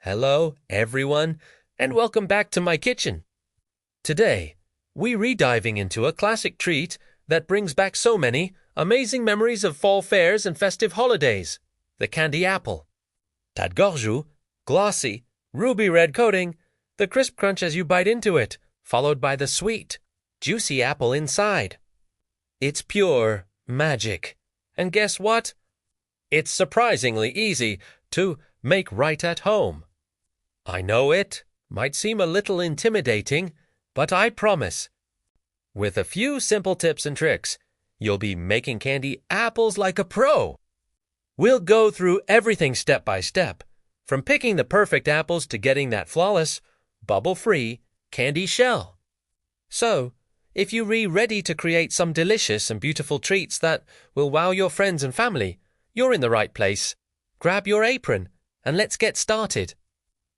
Hello, everyone, and welcome back to my kitchen. Today, we're re-diving into a classic treat that brings back so many amazing memories of fall fairs and festive holidays, the candy apple. Tadgorju, glossy, ruby red coating, the crisp crunch as you bite into it, followed by the sweet, juicy apple inside. It's pure magic. And guess what? It's surprisingly easy to make right at home. I know it might seem a little intimidating, but I promise, with a few simple tips and tricks, you'll be making candy apples like a pro. We'll go through everything step by step, from picking the perfect apples to getting that flawless, bubble-free candy shell. So, if you're ready to create some delicious and beautiful treats that will wow your friends and family, you're in the right place. Grab your apron and let's get started.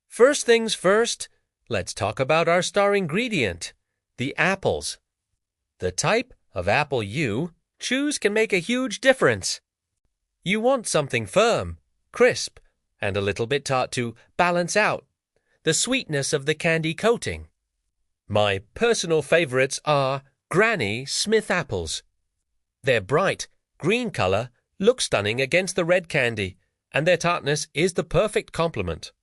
First things first, let's talk about our star ingredient, the apples. The type of apple you choose can make a huge difference. You want something firm, crisp, and a little bit tart to balance out the sweetness of the candy coating. My personal favorites are Granny Smith apples. Their bright green color looks stunning against the red candy, and their tartness is the perfect complement.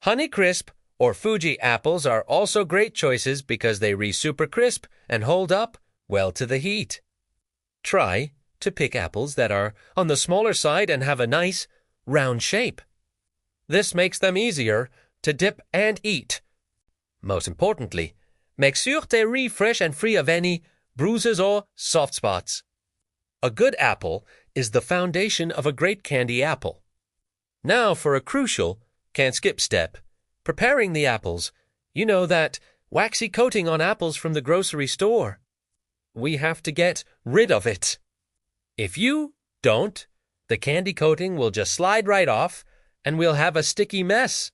Honeycrisp or Fuji apples are also great choices because they're super crisp and hold up well to the heat. Try to pick apples that are on the smaller side and have a nice, round shape. This makes them easier to dip and eat. Most importantly, make sure they're fresh and free of any bruises or soft spots. A good apple is the foundation of a great candy apple. Now for a crucial, can't skip step, preparing the apples. You know that waxy coating on apples from the grocery store. We have to get rid of it. If you don't, the candy coating will just slide right off and we'll have a sticky mess.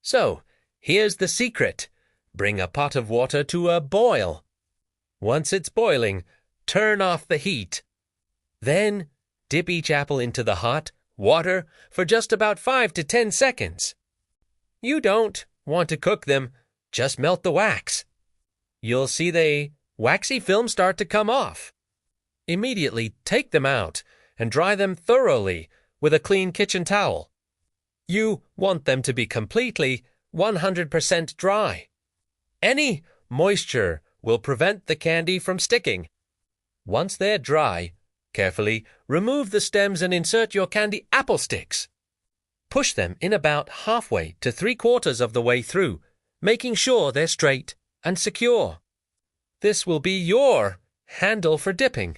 So, here's the secret. Bring a pot of water to a boil. Once it's boiling, turn off the heat. Then, dip each apple into the hot water for just about 5 to 10 seconds. You don't want to cook them, just melt the wax. You'll see the waxy film start to come off. Immediately take them out and dry them thoroughly with a clean kitchen towel. You want them to be completely 100% dry. Any moisture will prevent the candy from sticking. Once they're dry, carefully remove the stems and insert your candy apple sticks. Push them in about halfway to 3/4 of the way through, making sure they're straight and secure. This will be your handle for dipping.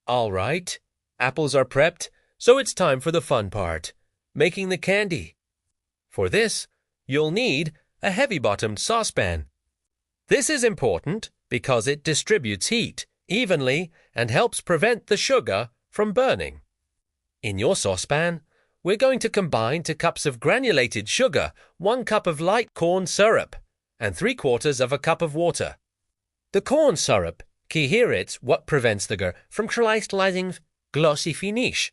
All right, apples are prepped, so it's time for the fun part, making the candy. For this, you'll need a heavy-bottomed saucepan. This is important because it distributes heat evenly and helps prevent the sugar from burning. In your saucepan, we're going to combine 2 cups of granulated sugar, 1 cup of light corn syrup, and 3/4 of a cup of water. The corn syrup, it's what prevents the sugar from crystallizing glossy finish.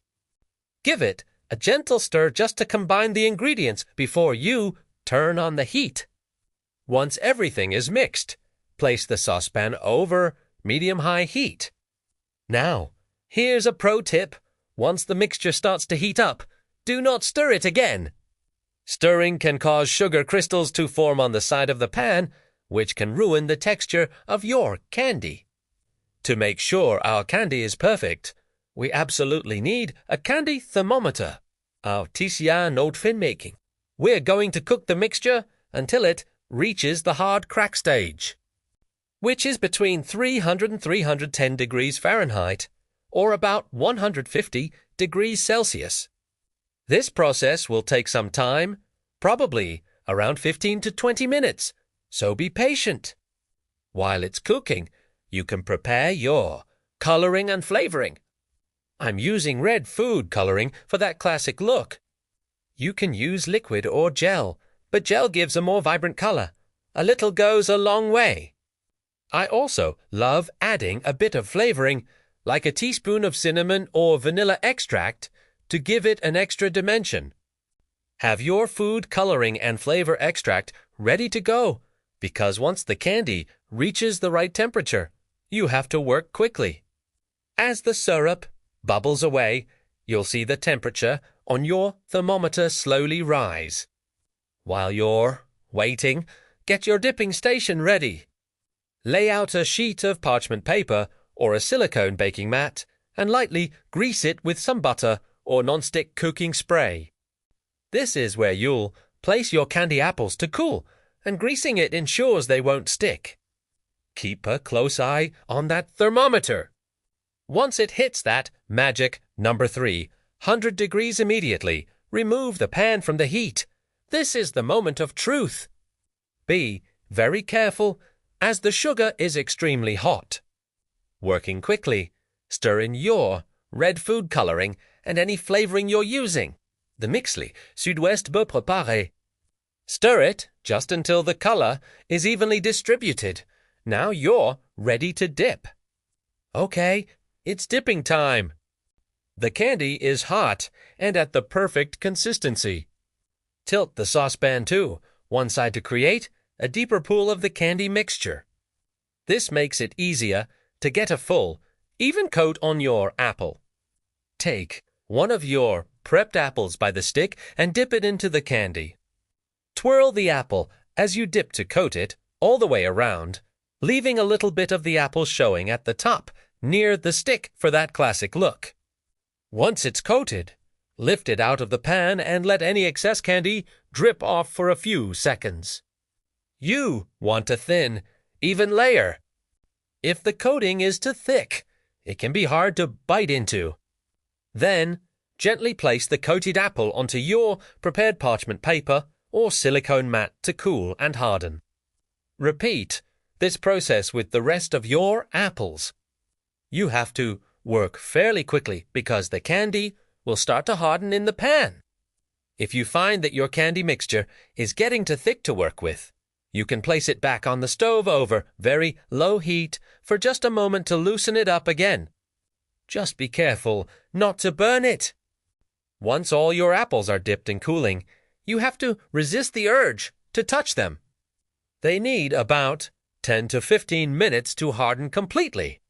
Give it a gentle stir just to combine the ingredients before you turn on the heat. Once everything is mixed, place the saucepan over medium-high heat. Now, here's a pro tip. Once the mixture starts to heat up, do not stir it again. Stirring can cause sugar crystals to form on the side of the pan, which can ruin the texture of your candy. To make sure our candy is perfect, we absolutely need a candy thermometer, our TCR note fin making. We're going to cook the mixture until it reaches the hard crack stage, which is between 300 and 310 degrees Fahrenheit, or about 150 degrees Celsius. This process will take some time, probably around 15 to 20 minutes, so be patient. While it's cooking, you can prepare your coloring and flavoring. I'm using red food coloring for that classic look. You can use liquid or gel, but gel gives a more vibrant color. A little goes a long way. I also love adding a bit of flavoring, like a teaspoon of cinnamon or vanilla extract, to give it an extra dimension. Have your food coloring and flavor extract ready to go, because once the candy reaches the right temperature, you have to work quickly. As the syrup bubbles away, you'll see the temperature on your thermometer slowly rise. While you're waiting, get your dipping station ready. Lay out a sheet of parchment paper or a silicone baking mat and lightly grease it with some butter or non-stick cooking spray. This is where you'll place your candy apples to cool, and greasing it ensures they won't stick. Keep a close eye on that thermometer. Once it hits that magic number 300 degrees immediately, remove the pan from the heat. This is the moment of truth. Be very careful, as the sugar is extremely hot. Working quickly, stir in your red food coloring and any flavoring you're using. The mixli sud-ouest be préparé. Stir it just until the color is evenly distributed. Now you're ready to dip. Okay, it's dipping time. The candy is hot and at the perfect consistency. Tilt the saucepan to one side to create a deeper pool of the candy mixture. This makes it easier to get a full, even coat on your apple. Take one of your prepped apples by the stick and dip it into the candy. Twirl the apple as you dip to coat it all the way around, leaving a little bit of the apple showing at the top near the stick for that classic look. Once it's coated, lift it out of the pan and let any excess candy drip off for a few seconds. You want a thin, even layer. If the coating is too thick, it can be hard to bite into. Then, gently place the coated apple onto your prepared parchment paper or silicone mat to cool and harden. Repeat this process with the rest of your apples. You have to work fairly quickly because the candy will start to harden in the pan. If you find that your candy mixture is getting too thick to work with, you can place it back on the stove over very low heat for just a moment to loosen it up again. Just be careful not to burn it. Once all your apples are dipped and cooling, you have to resist the urge to touch them. They need about 10 to 15 minutes to harden completely.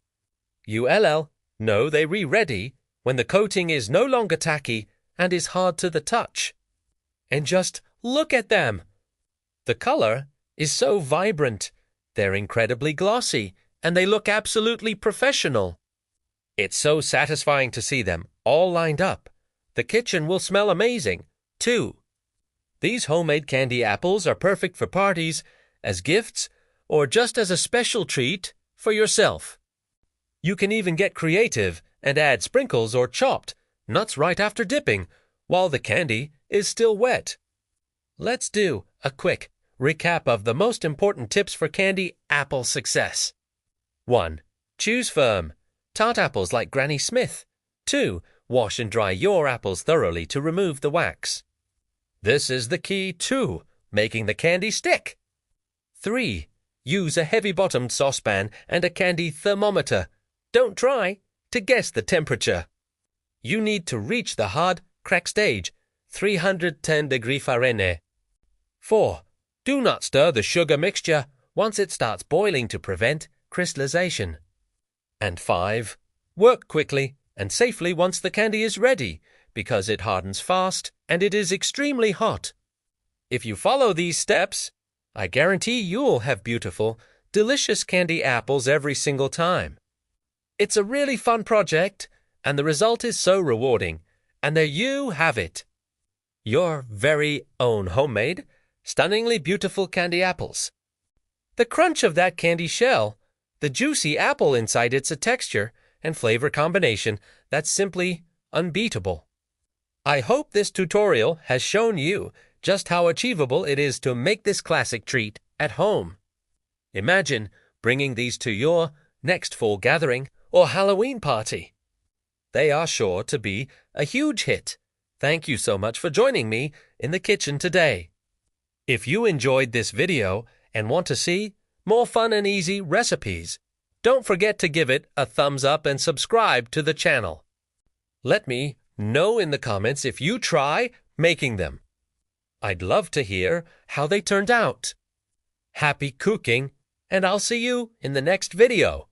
ULL know they re-ready when the coating is no longer tacky and is hard to the touch. And just look at them. The color is so vibrant, they're incredibly glossy, and they look absolutely professional. It's so satisfying to see them all lined up. The kitchen will smell amazing, too. These homemade candy apples are perfect for parties, as gifts, or just as a special treat for yourself. You can even get creative and add sprinkles or chopped nuts right after dipping, while the candy is still wet. Let's do a quick recap of the most important tips for candy apple success. 1. Choose firm, tart apples like Granny Smith. 2. Wash and dry your apples thoroughly to remove the wax. This is the key to making the candy stick. 3. Use a heavy-bottomed saucepan and a candy thermometer. Don't try to guess the temperature. You need to reach the hard crack stage, 310 degrees Fahrenheit. 4. Do not stir the sugar mixture once it starts boiling to prevent crystallization. And 5. Work quickly and safely once the candy is ready, because it hardens fast and it is extremely hot. If you follow these steps, I guarantee you'll have beautiful, delicious candy apples every single time. It's a really fun project, and the result is so rewarding. And there you have it. Your very own homemade, stunningly beautiful candy apples. The crunch of that candy shell, the juicy apple inside, it's a texture and flavor combination that's simply unbeatable. I hope this tutorial has shown you just how achievable it is to make this classic treat at home. Imagine bringing these to your next fall gathering or Halloween party. They are sure to be a huge hit. Thank you so much for joining me in the kitchen today. If you enjoyed this video and want to see more fun and easy recipes, don't forget to give it a thumbs up and subscribe to the channel. Let me know in the comments if you try making them. I'd love to hear how they turned out. Happy cooking, and I'll see you in the next video.